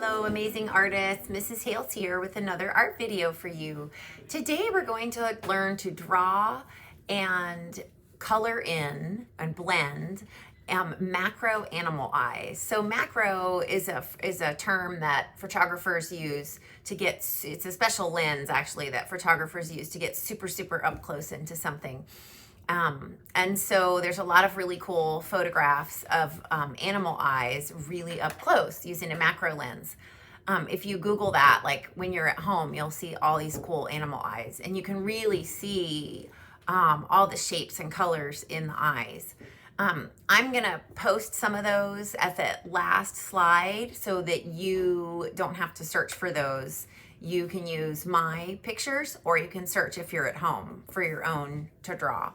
Hello, amazing artists. Mrs. Hales here with another art video for you. Today we're going to learn to draw and color in and blend macro animal eyes. So macro is a term that photographers use to get, it's a special lens actually that photographers use to get super up close into something. And so there's a lot of really cool photographs of animal eyes really up close using a macro lens. If you Google that, like when you're at home, you'll see all these cool animal eyes, and you can really see all the shapes and colors in the eyes. I'm gonna post some of those at the last slide so that you don't have to search for those. You can use my pictures, or you can search if you're at home for your own to draw.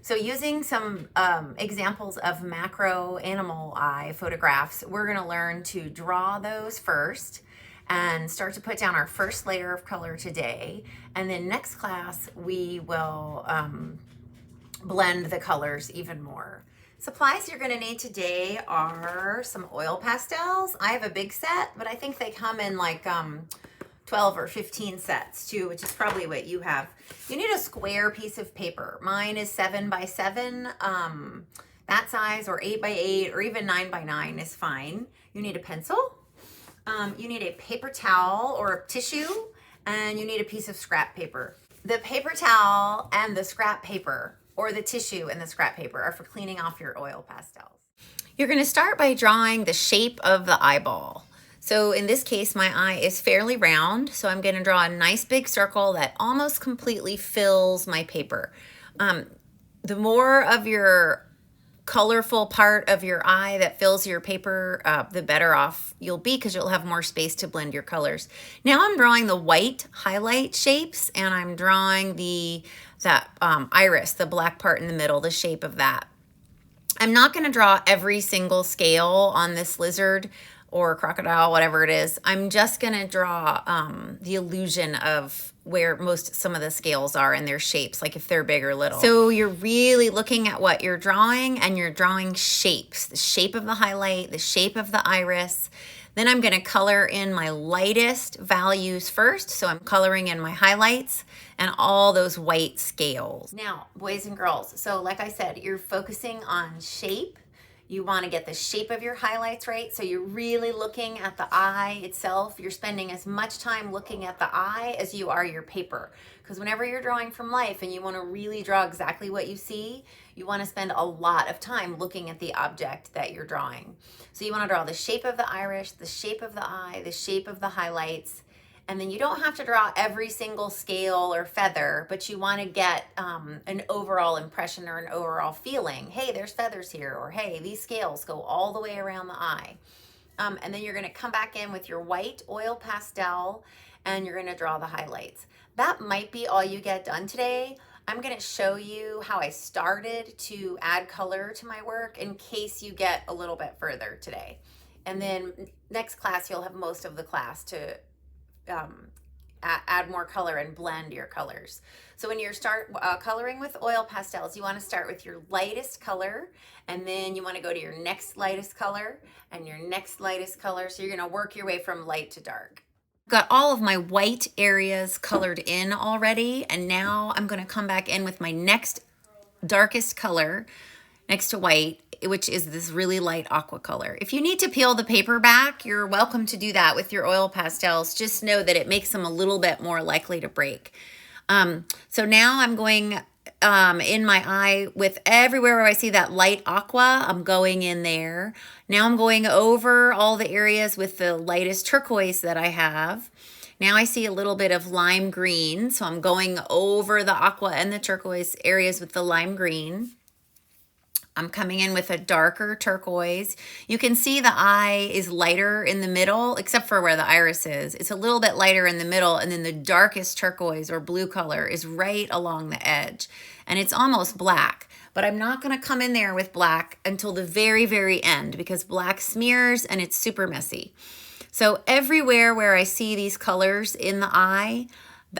So using some examples of macro animal eye photographs, we're going to learn to draw those first and start to put down our first layer of color today. And then next class, we will blend the colors even more. Supplies you're going to need today are some oil pastels. I have a big set, but I think they come in like 12 or 15 sets too, which is probably what you have. You need a square piece of paper. Mine is 7 by 7, that size, or 8 by 8, or even 9 by 9 is fine. You need a pencil. You need a paper towel or a tissue, and you need a piece of scrap paper. The paper towel and the scrap paper, or the tissue and the scrap paper, are for cleaning off your oil pastels. You're going to start by drawing the shape of the eyeball. So in this case, my eye is fairly round, so I'm going to draw a nice big circle that almost completely fills my paper. The more of your colorful part of your eye that fills your paper, the better off you'll be, because you'll have more space to blend your colors. Now I'm drawing the white highlight shapes, and I'm drawing that iris, the black part in the middle, the shape of that. I'm not going to draw every single scale on this lizard or crocodile, whatever it is. I'm just going to draw the illusion of where some of the scales are and their shapes, like if they're big or little. So you're really looking at what you're drawing, and you're drawing shapes, the shape of the highlight, the shape of the iris. Then I'm going to color in my lightest values first. So I'm coloring in my highlights and all those white scales. Now, boys and girls, so like I said, you're focusing on shape. You want to get the shape of your highlights right. So you're really looking at the eye itself. You're spending as much time looking at the eye as you are your paper. Because whenever you're drawing from life and you want to really draw exactly what you see, you want to spend a lot of time looking at the object that you're drawing. So you want to draw the shape of the iris, the shape of the eye, the shape of the highlights. And then you don't have to draw every single scale or feather, but you want to get an overall impression or an overall feeling. Hey, there's feathers here, or hey, these scales go all the way around the eye. And then you're going to come back in with your white oil pastel, and you're going to draw the highlights. That might be all you get done today. I'm going to show you how I started to add color to my work in case you get a little bit further today. And then next class, you'll have most of the class to add more color and blend your colors. So when you start coloring with oil pastels, you want to start with your lightest color, and then you want to go to your next lightest color and your next lightest color. So you're going to work your way from light to dark. Got all of my white areas colored in already, and now I'm going to come back in with my next darkest color next to white, which is this really light aqua color. If you need to peel the paper back, you're welcome to do that with your oil pastels. Just know that it makes them a little bit more likely to break. So now I'm going in my eye with everywhere where I see that light aqua, I'm going in there. Now I'm going over all the areas with the lightest turquoise that I have. Now I see a little bit of lime green, so I'm going over the aqua and the turquoise areas with the lime green. I'm coming in with a darker turquoise. You can see the eye is lighter in the middle, except for where the iris is. It's a little bit lighter in the middle, and then the darkest turquoise or blue color is right along the edge. And it's almost black, but I'm not gonna come in there with black until the very end, because black smears and it's super messy. So everywhere where I see these colors in the eye,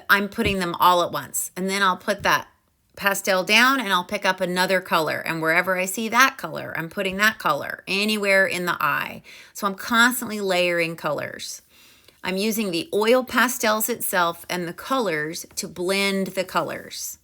I'm putting them all at once. And then I'll put that pastel down and I'll pick up another color, and wherever I see that color, I'm putting that color anywhere in the eye. So I'm constantly layering colors. I'm using the oil pastels itself and the colors to blend the colors.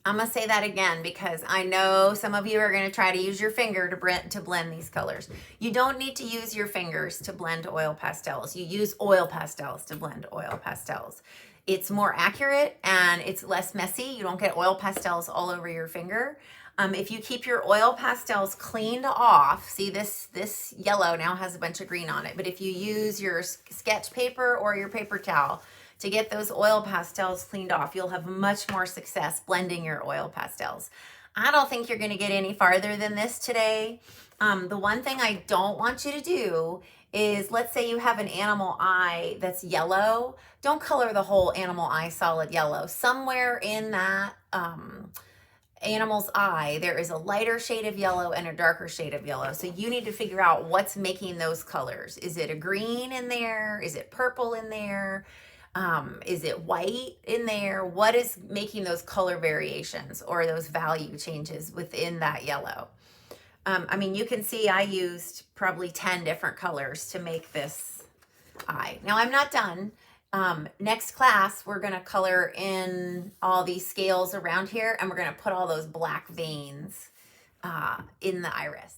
I'm gonna say that again because I know some of you are gonna try to use your finger to blend these colors. You don't need to use your fingers to blend oil pastels. You use oil pastels to blend oil pastels. It's more accurate and it's less messy. You don't get oil pastels all over your finger. If you keep your oil pastels cleaned off, see this yellow now has a bunch of green on it, but if you use your sketch paper or your paper towel to get those oil pastels cleaned off, you'll have much more success blending your oil pastels. I don't think you're gonna get any farther than this today. The one thing I don't want you to do is, let's say you have an animal eye that's yellow, don't color the whole animal eye solid yellow. Somewhere in that animal's eye, there is a lighter shade of yellow and a darker shade of yellow. So you need to figure out what's making those colors. Is it a green in there? Is it purple in there? Is it white in there? What is making those color variations or those value changes within that yellow? I mean, you can see I used probably 10 different colors to make this eye. Now I'm not done. Next class, we're gonna color in all these scales around here and we're gonna put all those black veins in the iris.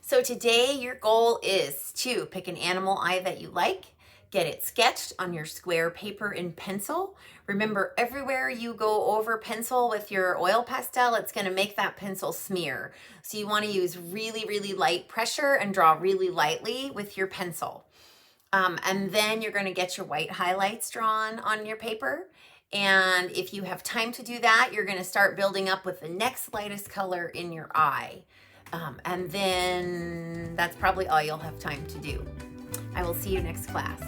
So today your goal is to pick an animal eye that you like, get it sketched on your square paper and pencil. Remember, everywhere you go over pencil with your oil pastel, it's gonna make that pencil smear. So you wanna use really, really light pressure and draw really lightly with your pencil. And then you're gonna get your white highlights drawn on your paper. And if you have time to do that, you're gonna start building up with the next lightest color in your eye. And then that's probably all you'll have time to do. I will see you next class.